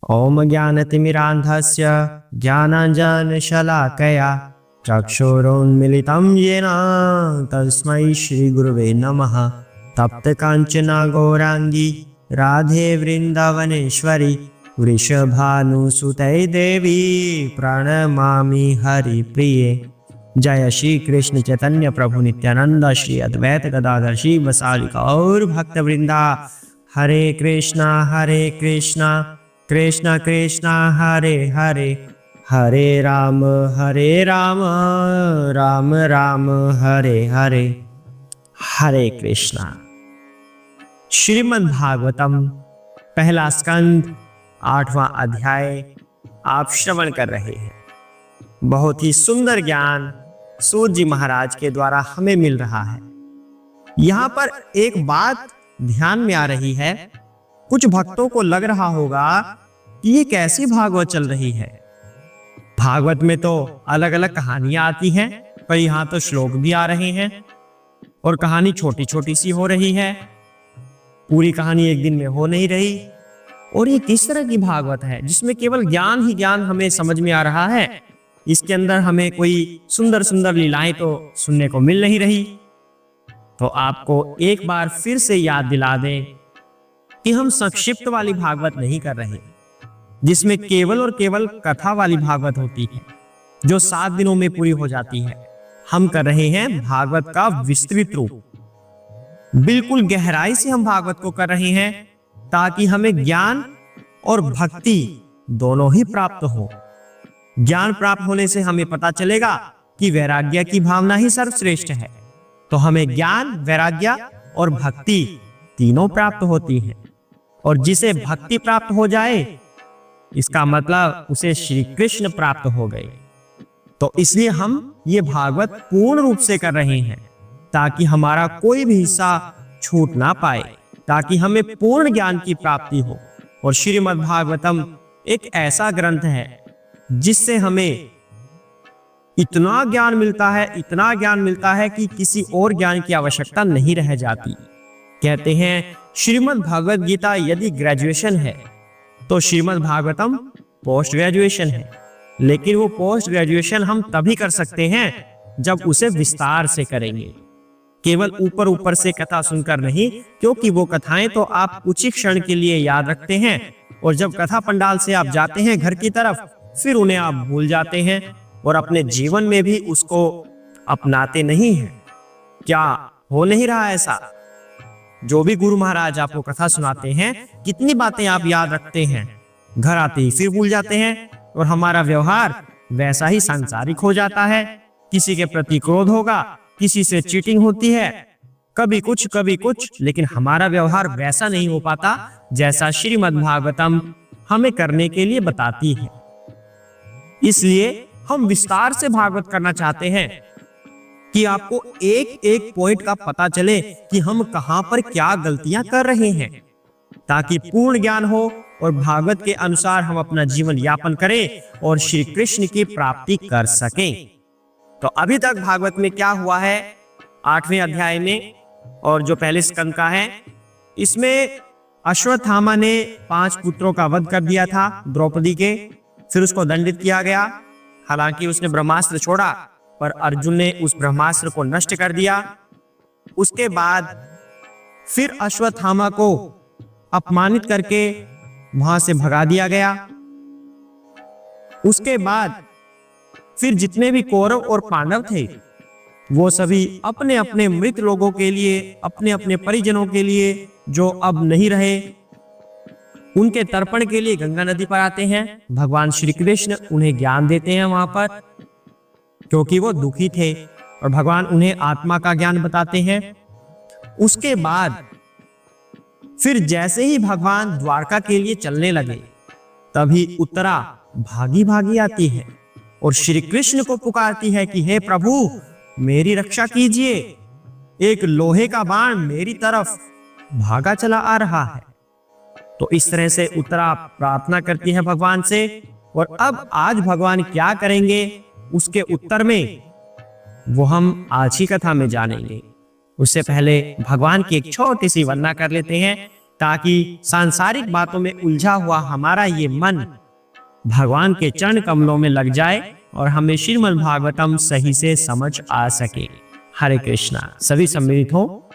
ओम ज्ञानतिमिरान्धस्य ज्ञानाञ्जनशलाकया चक्षुरुन्मीलितं येन तस्मै श्रीगुरुवे नमः। तप्तकाञ्चना गौराङ्गी राधे वृन्दावनेश्वरी वृषभानुसुते देवी प्रणमामि हरिप्रिये। जय श्री कृष्ण चैतन्य प्रभु नित्यानंद श्री अद्वैत गदाधर श्रीवासादि गौर भक्तवृंदा। हरे कृष्णा कृष्णा कृष्णा हरे हरे, हरे राम राम राम हरे हरे। हरे कृष्णा। श्रीमद् भागवतम पहला स्कंद 8वां अध्याय आप श्रवण कर रहे हैं। बहुत ही सुंदर ज्ञान सूत जी महाराज के द्वारा हमें मिल रहा है। यहाँ पर एक बात ध्यान में आ रही है, कुछ भक्तों को लग रहा होगा कि ये कैसी भागवत चल रही है। भागवत में तो अलग अलग कहानियां आती हैं, पर यहाँ तो श्लोक भी आ रहे हैं और कहानी छोटी छोटी सी हो रही है, पूरी कहानी एक दिन में हो नहीं रही। और ये किस तरह की भागवत है जिसमें केवल ज्ञान ही ज्ञान हमें समझ में आ रहा है। इसके अंदर हमें कोई सुंदर सुंदर लीलाएं तो सुनने को मिल नहीं रही। तो आपको एक बार फिर से याद दिला दें कि हम संक्षिप्त वाली भागवत नहीं कर रहे, जिसमें केवल और केवल कथा वाली भागवत होती है जो 7 दिनों में पूरी हो जाती है। हम कर रहे हैं भागवत का विस्तृत रूप। बिल्कुल गहराई से हम भागवत को कर रहे हैं ताकि हमें ज्ञान और भक्ति दोनों ही प्राप्त हो। ज्ञान प्राप्त होने से हमें पता चलेगा कि वैराग्य की भावना ही सर्वश्रेष्ठ है। तो हमें ज्ञान, वैराग्य और भक्ति तीनों प्राप्त होती है। और जिसे भक्ति प्राप्त हो जाए इसका मतलब उसे श्री कृष्ण प्राप्त हो गए। तो इसलिए हम ये भागवत पूर्ण रूप से कर रहे हैं ताकि हमारा कोई भी हिस्सा छूट ना पाए, ताकि हमें पूर्ण ज्ञान की प्राप्ति हो। और श्रीमद् भागवतम एक ऐसा ग्रंथ है जिससे हमें इतना ज्ञान मिलता है कि किसी और ज्ञान की आवश्यकता नहीं रह जाती। कहते हैं श्रीमद् भागवत गीता यदि ग्रेजुएशन है तो श्रीमद् भागवतम पोस्ट ग्रेजुएशन है। लेकिन वो पोस्ट ग्रेजुएशन हम तभी कर सकते हैं जब उसे विस्तार से करेंगे, केवल ऊपर ऊपर से कथा सुनकर नहीं, क्योंकि वो कथाएं तो आप कुछ ही क्षण के लिए याद रखते हैं और जब कथा पंडाल से आप जाते हैं घर की तरफ, फिर उन्हें आप भूल जाते हैं और अपने जीवन में भी उसको अपनाते नहीं हैं। क्या हो नहीं रहा ऐसा? जो भी गुरु महाराज आपको कथा सुनाते हैं, कितनी बातें आप याद रखते हैं, घर आते ही फिर भूल जाते हैं और हमारा व्यवहार वैसा ही सांसारिक हो जाता है। किसी के प्रति क्रोध होगा, किसी से चीटिंग होती है, कभी कुछ, लेकिन हमारा व्यवहार वैसा नहीं हो पाता जैसा श्रीमद् भागवतम हमें करने के लिए बताती है। इसलिए हम विस्तार से भागवत करना चाहते हैं कि आपको एक एक पॉइंट का पता चले कि हम कहां पर क्या गलतियां कर रहे हैं, ताकि पूर्ण ज्ञान हो और भागवत के अनुसार हम अपना जीवन यापन करें और श्री कृष्ण की प्राप्ति कर सकें। तो अभी तक भागवत में क्या हुआ है 8वें अध्याय में, और जो पहले स्कंद का है, इसमें अश्वत्थामा ने 5 पुत्रों का वध कर दिया था द्रौपदी के। फिर उसको दंडित किया गया। हालांकि उसने ब्रह्मास्त्र छोड़ा, पर अर्जुन ने उस ब्रह्मास्त्र को नष्ट कर दिया। उसके बाद फिर अश्वत्थामा को अपमानित करके वहां से भगा दिया गया। उसके बाद फिर जितने भी कौरव और पांडव थे वो सभी अपने अपने मृत लोगों के लिए, अपने अपने परिजनों के लिए जो अब नहीं रहे, उनके तर्पण के लिए गंगा नदी पर आते हैं। भगवान श्री कृष्ण उन्हें ज्ञान देते हैं वहां पर, क्योंकि वो दुखी थे, और भगवान उन्हें आत्मा का ज्ञान बताते हैं। उसके बाद फिर जैसे ही भगवान द्वारका के लिए चलने लगे, तभी उत्तरा भागी भागी आती है और श्री कृष्ण को पुकारती है कि हे प्रभु मेरी रक्षा कीजिए, एक लोहे का बाण मेरी तरफ भागा चला आ रहा है। तो इस तरह से उत्तरा प्रार्थना करती है भगवान से। और अब आज भगवान क्या करेंगे उसके उत्तर में वो हम आज ही कथा में जानेंगे। उससे पहले भगवान की एक छोटी सी वंदना कर लेते हैं ताकि सांसारिक बातों में उलझा हुआ हमारा ये मन भगवान के चरण कमलों में लग जाए और हमें श्रीमद् भागवतम सही से समझ आ सके। हरे कृष्णा। सभी सम्मिलित हो।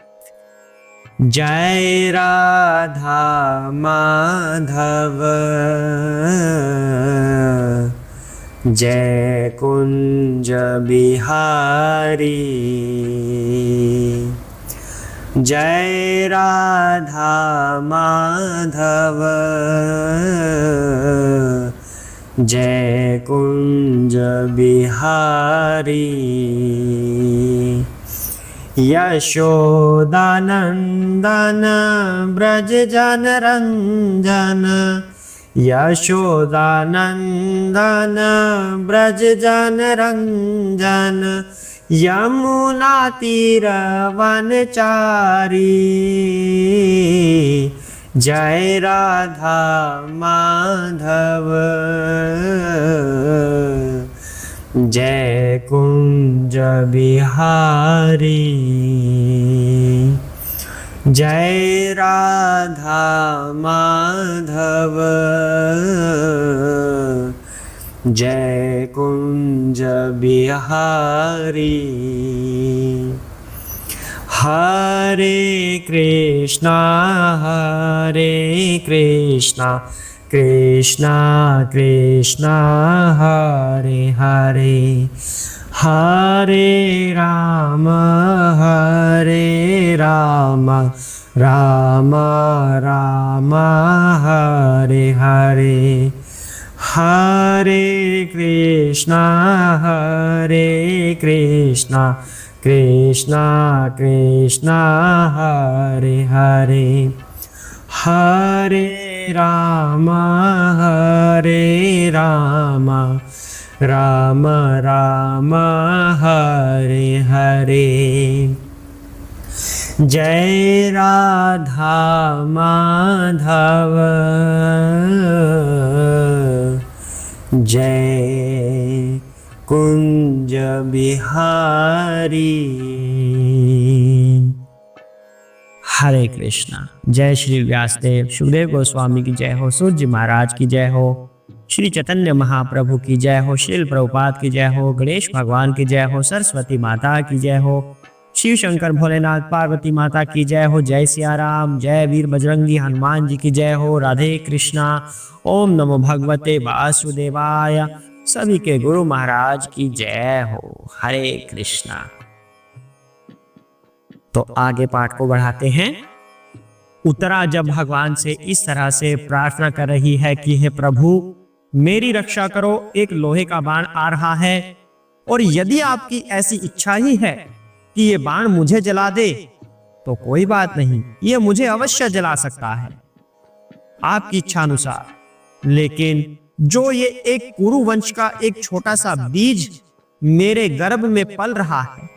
जय राधा माधव, जय कुंज बिहारी, जय राधा माधव, जय कुंज बिहारी। यशोदानंदन ब्रज जन रंजन, यशोदानंदन ब्रज जन रंजन, यमुना तीर वनचारी, जय राधा माधव, जय कुंज बिहारी, जय राधा माधव, जय कुंज बिहारी। हरे कृष्णा कृष्णा कृष्णा हरे हरे, हरे राम राम राम हरे हरे, हरे कृष्णा कृष्णा कृष्णा हरे हरे, हरे राम राम राम हरे हरे। जय राधा माधव, जय कुंज बिहारी। हरे कृष्णा। जय श्री व्यासदेव। सुखदेव गोस्वामी की जय हो। सूर्य जी महाराज की जय हो। श्री चैतन्य महाप्रभु की जय हो। श्रील प्रभुपाद की जय हो। गणेश भगवान की जय हो। सरस्वती माता की जय हो। शिव शंकर भोलेनाथ पार्वती माता की जय हो। जय सिया राम। जय वीर बजरंगी हनुमान जी की जय हो। राधे कृष्णा। ओम नमो भगवते वासुदेवाय। सभी के गुरु महाराज की जय हो। हरे कृष्णा। तो आगे पाठ को बढ़ाते हैं। उत्तरा जब भगवान से इस तरह से प्रार्थना कर रही है कि हे प्रभु मेरी रक्षा करो, एक लोहे का बाण आ रहा है और यदि आपकी ऐसी इच्छा ही है कि ये बाण मुझे जला दे तो कोई बात नहीं, ये मुझे अवश्य जला सकता है आपकी इच्छा अनुसार, लेकिन जो ये एक कुरु वंश का एक छोटा सा बीज मेरे गर्भ में पल रहा है,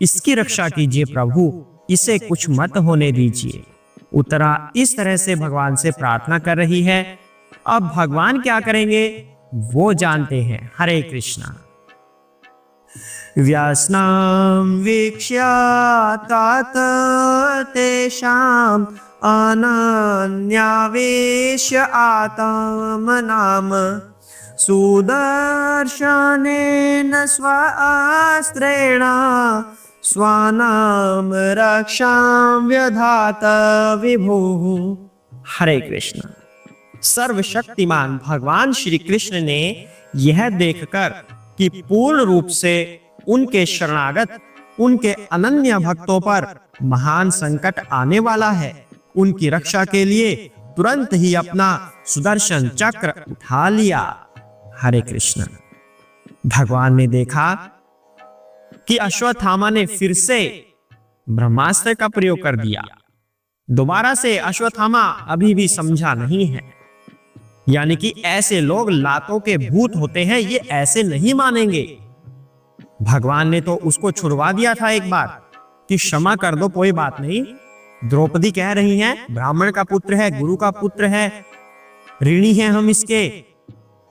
इसकी रक्षा कीजिए प्रभु, इसे कुछ मत होने दीजिए। उत्तरा इस तरह से भगवान से प्रार्थना कर रही है। अब भगवान क्या करेंगे वो जानते हैं। हरे कृष्णा। व्यासनाम वीक्ष्य तात तेषाम् अनन्यावेश आत्मनाम सुदर्शनेन स्वास्त्रेण स्वानाम रक्षां व्यधात विभुः। हरे कृष्ण। सर्वशक्तिमान भगवान श्री कृष्ण ने यह देखकर कि पूर्ण रूप से उनके शरणागत, उनके अनन्य भक्तों पर महान संकट आने वाला है, उनकी रक्षा के लिए तुरंत ही अपना सुदर्शन चक्र उठा लिया। हरे कृष्ण। भगवान ने देखा कि अश्वत्थामा ने फिर से ब्रह्मास्त्र का प्रयोग कर दिया। दोबारा से अश्वत्थामा अभी भी समझा नहीं है, यानी कि ऐसे लोग लातों के भूत होते हैं, ये ऐसे नहीं मानेंगे। भगवान ने तो उसको छुड़वा दिया था एक बार कि क्षमा कर दो, कोई बात नहीं। द्रौपदी कह रही हैं ब्राह्मण का पुत्र है, गुरु का पुत्र है, ऋणी है हम इसके,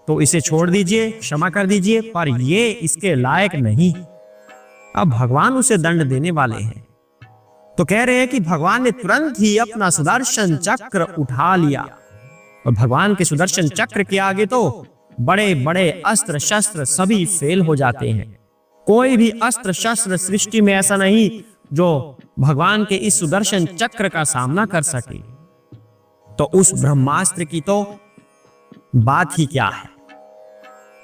तो इसे छोड़ दीजिए, क्षमा कर दीजिए, पर ये इसके लायक नहीं। अब भगवान उसे दंड देने वाले हैं। तो कह रहे हैं कि भगवान ने तुरंत ही अपना सुदर्शन चक्र उठा लिया, और भगवान के सुदर्शन चक्र के आगे तो बड़े बड़े अस्त्र शस्त्र सभी फेल हो जाते हैं। कोई भी अस्त्र शस्त्र सृष्टि में ऐसा नहीं जो भगवान के इस सुदर्शन चक्र का सामना कर सके। तो उस ब्रह्मास्त्र की तो बात ही क्या है।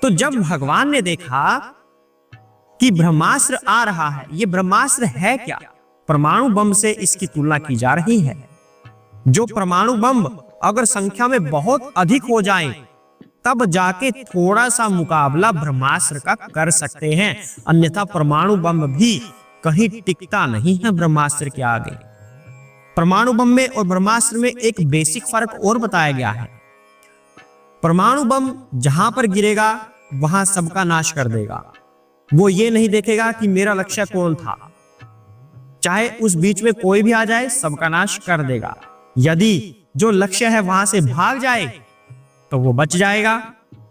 तो जब भगवान ने देखा कि ब्रह्मास्त्र आ रहा है, ये ब्रह्मास्त्र है क्या? परमाणु बम से इसकी तुलना की जा रही है। जो परमाणु बम अगर संख्या में बहुत अधिक हो जाएं, तब जाके थोड़ा सा मुकाबला ब्रह्मास्त्र का कर सकते हैं, अन्यथा परमाणु बम भी कहीं टिकता नहीं है ब्रह्मास्त्र के आगे। परमाणु बम में और ब्रह्मास्त्र में एक बेसिक फर्क और बताया गया है। परमाणु बम जहां पर गिरेगा वहां सबका नाश कर देगा। वो ये नहीं देखेगा कि मेरा लक्ष्य कौन था, चाहे उस बीच में कोई भी आ जाए सबका नाश कर देगा। यदि जो लक्ष्य है वहां से भाग जाए तो वो बच जाएगा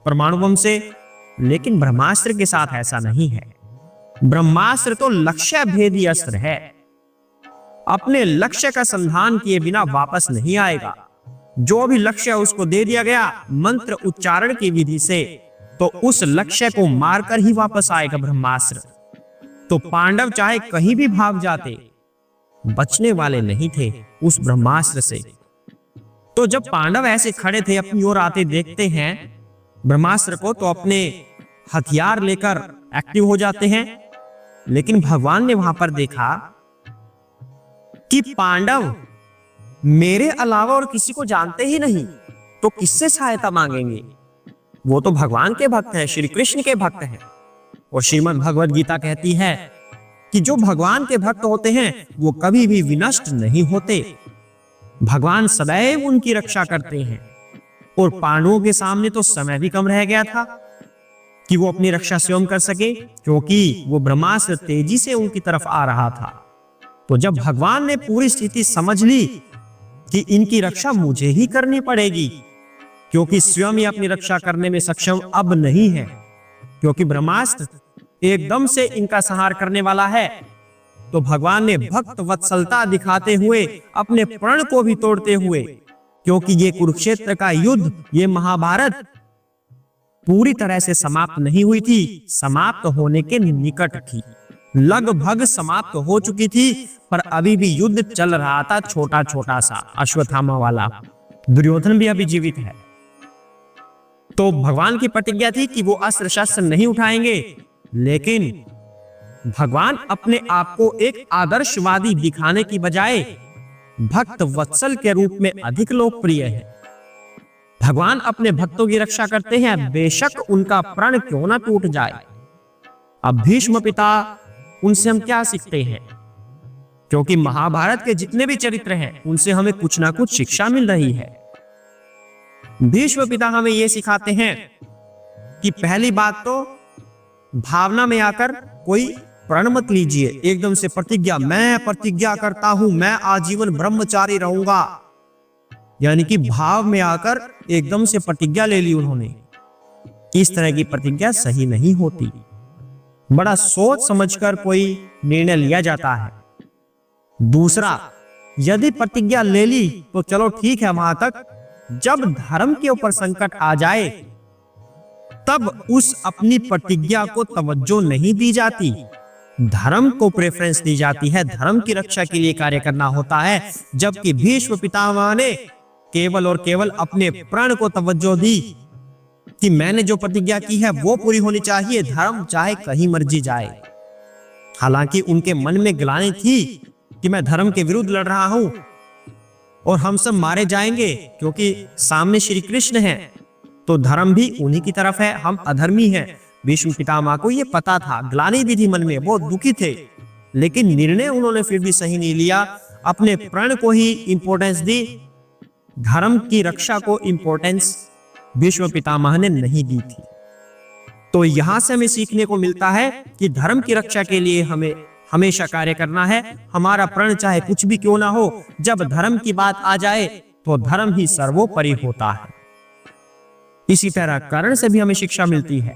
परमाणु बम से, लेकिन ब्रह्मास्त्र के साथ ऐसा नहीं है। ब्रह्मास्त्र तो लक्ष्य भेदी अस्त्र है, अपने लक्ष्य का संधान किए बिना वापस नहीं आएगा। जो भी लक्ष्य उसको दे दिया गया मंत्र उच्चारण की विधि से, तो उस लक्ष्य को मारकर ही वापस आएगा ब्रह्मास्त्र। तो पांडव चाहे कहीं भी भाग जाते, बचने वाले नहीं थे उस ब्रह्मास्त्र से। तो जब पांडव ऐसे खड़े थे, अपनी ओर आते देखते हैं ब्रह्मास्त्र को, तो अपने हथियार लेकर एक्टिव हो जाते हैं। लेकिन भगवान ने वहां पर देखा कि पांडव मेरे अलावा और किसी को जानते ही नहीं, तो किससे सहायता मांगेंगे? वो तो भगवान के भक्त हैं, श्री कृष्ण के भक्त हैं। और श्रीमद् भगवद गीता कहती है कि जो भगवान के भक्त होते हैं वो कभी भी विनष्ट नहीं होते, भगवान सदैव उनकी रक्षा करते हैं। और पांडवों के सामने तो समय भी कम रह गया था कि वो अपनी रक्षा स्वयं कर सके, क्योंकि वो ब्रह्मास्त्र तेजी से उनकी तरफ आ रहा था। तो जब भगवान ने पूरी स्थिति समझ ली कि इनकी रक्षा मुझे ही करनी पड़ेगी, क्योंकि स्वयं ही अपनी रक्षा करने में सक्षम अब नहीं है, क्योंकि ब्रह्मास्त्र एकदम से इनका संहार करने वाला है, तो भगवान ने भक्त वत्सलता दिखाते हुए अपने प्रण को भी तोड़ते हुए, क्योंकि ये कुरुक्षेत्र का युद्ध, ये महाभारत पूरी तरह से समाप्त नहीं हुई थी, समाप्त होने के निकट थी, लगभग समाप्त हो चुकी थी, पर अभी भी युद्ध चल रहा था, छोटा छोटा सा अश्वत्थामा वाला। दुर्योधन भी अभी जीवित है। तो भगवान की प्रतिज्ञा थी कि वो अस्त्र शस्त्र नहीं उठाएंगे, लेकिन भगवान अपने आप को एक आदर्शवादी दिखाने की बजाय भक्त वत्सल के रूप में अधिक लोकप्रिय है। भगवान अपने भक्तों की रक्षा करते हैं, बेशक उनका प्रण क्यों ना टूट जाए। अब भीष्म पिता, उनसे हम क्या सीखते हैं? क्योंकि महाभारत के जितने भी चरित्र हैं उनसे हमें कुछ ना कुछ शिक्षा मिल रही है। भीष्म पिता हमें यह सिखाते हैं कि पहली बात तो भावना में आकर कोई प्रण मत लीजिए, एकदम से प्रतिज्ञा, मैं प्रतिज्ञा करता हूं मैं आजीवन ब्रह्मचारी रहूंगा, यानी कि भाव में आकर एकदम से प्रतिज्ञा ले ली उन्होंने। इस तरह की प्रतिज्ञा सही नहीं होती, बड़ा सोच समझकर कोई निर्णय लिया जाता है। दूसरा, यदि प्रतिज्ञा ले ली तो चलो ठीक है वहां तक, जब धर्म के ऊपर संकट आ जाए तब उस अपनी प्रतिज्ञा को तवज्जो नहीं दी जाती, धर्म को प्रेफरेंस दी जाती है, धर्म की रक्षा के लिए कार्य करना होता है। जबकि भीष्म पितामह ने केवल और केवल अपने प्रण को तवज्जो दी कि मैंने जो प्रतिज्ञा की है वो पूरी होनी चाहिए, धर्म चाहे कहीं मर्जी जाए। हालांकि उनके मन में ग्लानि थी कि मैं धर्म के विरुद्ध लड़ रहा हूं और हम सब मारे जाएंगे, क्योंकि सामने श्री कृष्ण हैं, तो धर्म भी उन्हीं की तरफ है, हम अधर्मी हैं। भीष्म पितामह को यह पता था, ग्लानि भी थी मन में, बहुत दुखी थे, लेकिन निर्णय उन्होंने फिर भी सही नहीं लिया, अपने प्रण को ही इंपॉर्टेंस दी, धर्म की रक्षा को इंपॉर्टेंस भीष्म पितामह ने नहीं दी थी। तो यहां से हमें सीखने को मिलता है कि धर्म की रक्षा के लिए हमें हमेशा कार्य करना है, हमारा प्रण चाहे कुछ भी क्यों ना हो, जब धर्म की बात आ जाए तो धर्म ही सर्वोपरि होता है। इसी तरह कर्ण से भी हमें शिक्षा मिलती है,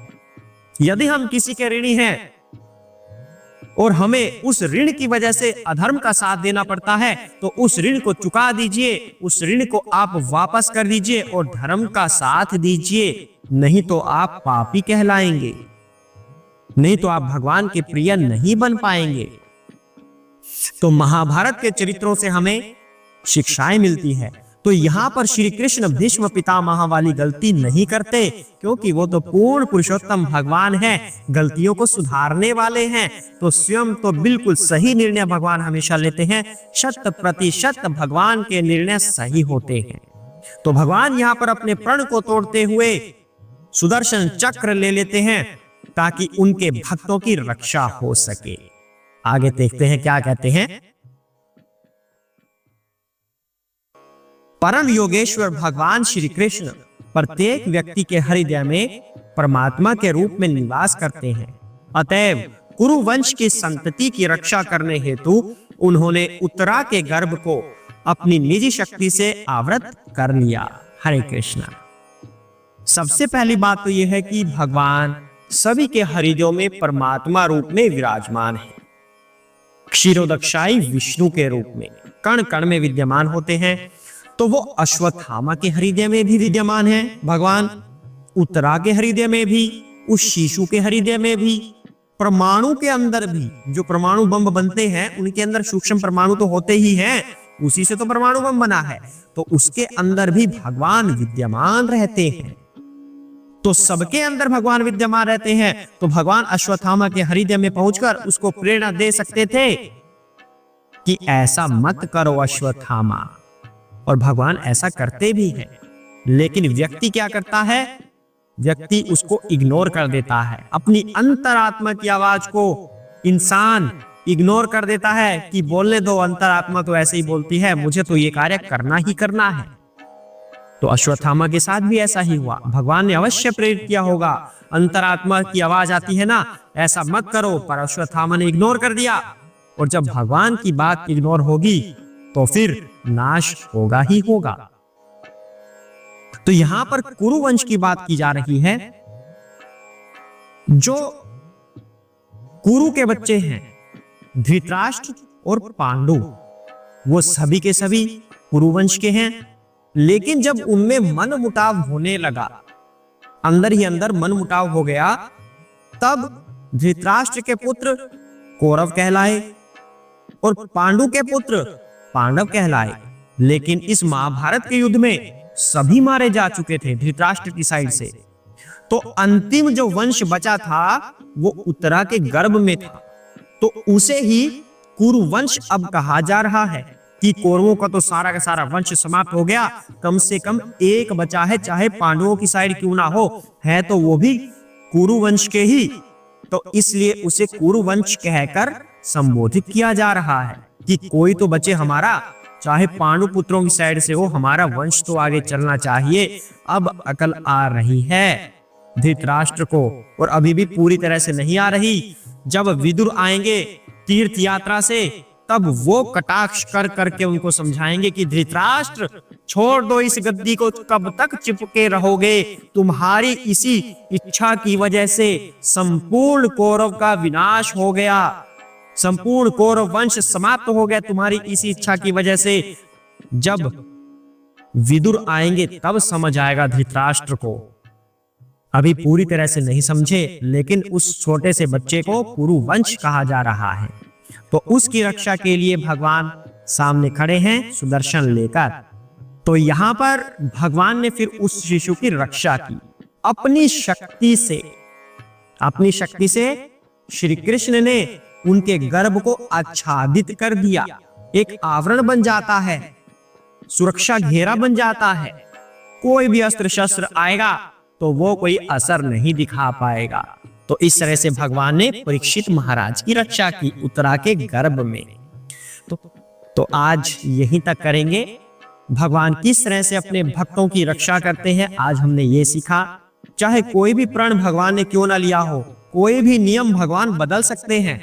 यदि हम किसी के ऋणी हैं और हमें उस ऋण की वजह से अधर्म का साथ देना पड़ता है, तो उस ऋण को चुका दीजिए, उस ऋण को आप वापस कर दीजिए और धर्म का साथ दीजिए, नहीं तो आप पापी कहलाएंगे, नहीं तो आप भगवान के प्रिय नहीं बन पाएंगे। तो महाभारत के चरित्रों से हमें शिक्षाएं मिलती है। तो यहां पर श्री कृष्ण भीष्म पितामह वाली गलती नहीं करते, क्योंकि वो तो पूर्ण पुरुषोत्तम भगवान है, गलतियों को सुधारने वाले हैं। तो स्वयं तो बिल्कुल सही निर्णय भगवान हमेशा लेते हैं, 100% भगवान के निर्णय सही होते हैं। तो भगवान यहां पर अपने प्रण को तोड़ते हुए सुदर्शन चक्र ले लेते हैं ताकि उनके भक्तों की रक्षा हो सके। आगे देखते हैं क्या कहते हैं। परम योगेश्वर भगवान श्री कृष्ण प्रत्येक व्यक्ति के हृदय में परमात्मा के रूप में निवास करते हैं। अतएव कुरु वंश की संतति की रक्षा करने हेतु उन्होंने उत्तरा के गर्भ को अपनी निजी शक्ति से आवृत कर लिया। हरे कृष्णा। सबसे पहली बात तो यह है कि भगवान सभी के हृदयों में परमात्मा रूप में विराजमान है। क्षीरोदक्षाई विष्णु के रूप में कण कण में विद्यमान होते हैं। तो वो अश्वत्थामा के हृदय में भी विद्यमान है भगवान, उत्तरा के हृदय में भी, उस शिशु के हृदय में भी, परमाणु के अंदर भी, जो परमाणु बम बनते हैं उनके अंदर सूक्ष्म परमाणु तो होते ही हैं, उसी से तो परमाणु बम बना है, तो उसके अंदर भी भगवान विद्यमान रहते हैं। तो सबके अंदर भगवान विद्यमान रहते हैं। तो भगवान अश्वत्थामा के हृदय में पहुंचकर उसको प्रेरणा दे सकते थे कि ऐसा मत करो अश्वत्थामा, और भगवान ऐसा करते भी हैं। लेकिन व्यक्ति क्या करता है, व्यक्ति उसको इग्नोर कर देता है। अपनी अंतरात्मा की आवाज को इंसान इग्नोर कर देता है कि बोलने दो, अंतरात्मा तो ऐसे ही बोलती है, मुझे तो ये कार्य करना ही करना है। तो अश्वत्थामा के साथ भी ऐसा ही हुआ। भगवान ने अवश्य प्रेरित किया होगा, अंतरात्मा की आवाज आती है ना, ऐसा मत करो, पर अश्वत्थामा ने इग्नोर कर दिया। और जब भगवान की बात इग्नोर होगी तो फिर नाश होगा ही होगा। तो यहां पर कुरुवंश की बात की जा रही है। जो कुरु के बच्चे हैं, धृतराष्ट्र और पांडु, वो सभी के सभी कुरुवंश के हैं। लेकिन जब उनमें मन मुटाव होने लगा, अंदर ही अंदर मन मुटाव हो गया, तब धृतराष्ट्र के पुत्र कौरव कहलाए और पांडु के पुत्र पांडव कहलाए। लेकिन इस महाभारत के युद्ध में सभी मारे जा चुके थे धृतराष्ट्र की साइड से। तो अंतिम जो वंश बचा था वो उत्तरा के गर्भ में था। तो उसे ही कुरुवंश अब कहा जा रहा है कि कौरवों का तो सारा का सारा वंश समाप्त हो गया, कम से कम एक बचा है, चाहे पांडवों की साइड क्यों ना हो, है तो वो भी कुरुवंश के ही। तो इसलिए उसे कुरुवंश कहकर संबोधित किया जा रहा है कि कोई तो बचे हमारा, चाहे पांडु पुत्रों की साइड से हो, हमारा वंश तो आगे चलना चाहिए। अब अकल आ रही है धृतराष्ट्र को, और अभी भी पूरी तरह से नहीं आ रही। जब विदुर आएंगे तीर्थ यात्रा से, तब वो कटाक्ष कर करके उनको समझाएंगे कि धृतराष्ट्र छोड़ दो इस गद्दी को, कब तक चिपके रहोगे, तुम्हारी इसी इच्छा की वजह से संपूर्ण कौरव का विनाश हो गया, संपूर्ण कौरव वंश समाप्त हो गया तुम्हारी इसी इच्छा की वजह से। जब विदुर आएंगे तब समझ आएगा धृतराष्ट्र को, अभी पूरी तरह से नहीं समझे। लेकिन उस छोटे से बच्चे को कुरुवंश कहा जा रहा है। तो उसकी रक्षा के लिए भगवान सामने खड़े हैं सुदर्शन लेकर। तो यहां पर भगवान ने फिर उस शिशु की रक्षा की अपनी शक्ति से। अपनी शक्ति से श्री कृष्ण ने उनके गर्भ को आच्छादित कर दिया, एक आवरण बन जाता है, सुरक्षा घेरा बन जाता है। कोई भी अस्त्र शस्त्र आएगा तो वो कोई असर नहीं दिखा पाएगा। तो इस तरह से भगवान ने परीक्षित महाराज की रक्षा की उत्तरा के गर्भ में। तो आज यहीं तक करेंगे, भगवान किस तरह से अपने भक्तों की रक्षा करते हैं आज हमने ये सीखा। चाहे कोई भी प्रण भगवान ने क्यों ना लिया हो, कोई भी नियम भगवान बदल सकते हैं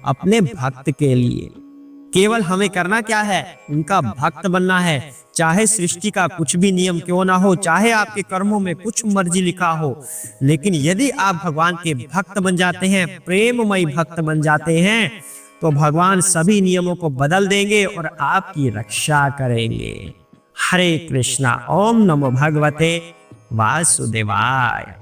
अपने भक्त के लिए। केवल हमें करना क्या है, उनका भक्त बनना है। चाहे सृष्टि का कुछ भी नियम क्यों ना हो, चाहे आपके कर्मों में कुछ मर्जी लिखा हो, लेकिन यदि आप भगवान के भक्त बन जाते हैं, प्रेममय भक्त बन जाते हैं, तो भगवान सभी नियमों को बदल देंगे और आपकी रक्षा करेंगे। हरे कृष्णा। ओम नमो भगवते वासुदेवाय।